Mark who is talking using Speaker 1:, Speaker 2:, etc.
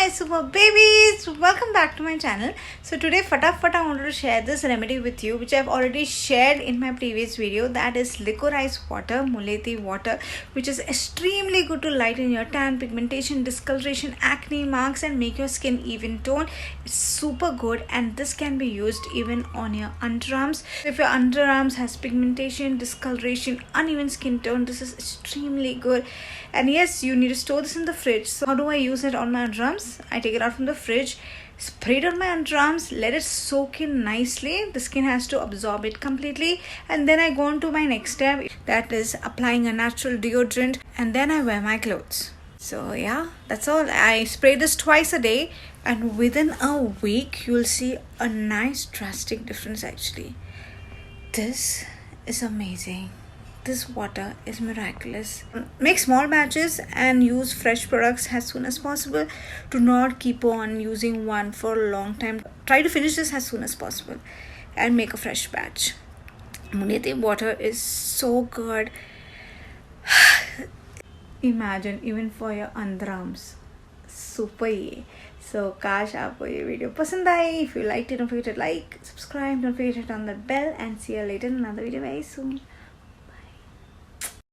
Speaker 1: my super babies, welcome back to my channel. So today I wanted to share this remedy with you, which I've already shared in my previous video. That is licorice water, Mulethi water, which is extremely good to lighten your tan, pigmentation, discoloration, acne marks, and make your skin even tone. It's super good, and this can be used even on your underarms. If your underarms has pigmentation, discoloration, uneven skin tone, this is extremely good. And yes, you need to store this in the fridge. So how do I use it on my underarms? I take it out from the fridge, spray it on my underarms, let it soak in nicely. The skin has to absorb it completely, and then I go on to my next step, that is applying a natural deodorant, and then I wear my clothes. So yeah, that's all. I spray this twice a day, and within a week you'll see a nice drastic difference. Actually, this is amazing. This water is miraculous. Make small batches and use fresh products as soon as possible. Do not keep on using one for a long time. Try to finish this as soon as possible and make a fresh batch. Mulethi water is so good. Imagine, even for your underarms. Super ye. So काश आपको ये video पसंद आई. If you liked it, don't forget to like, subscribe, don't forget to hit on the bell, and see you later in another video very soon.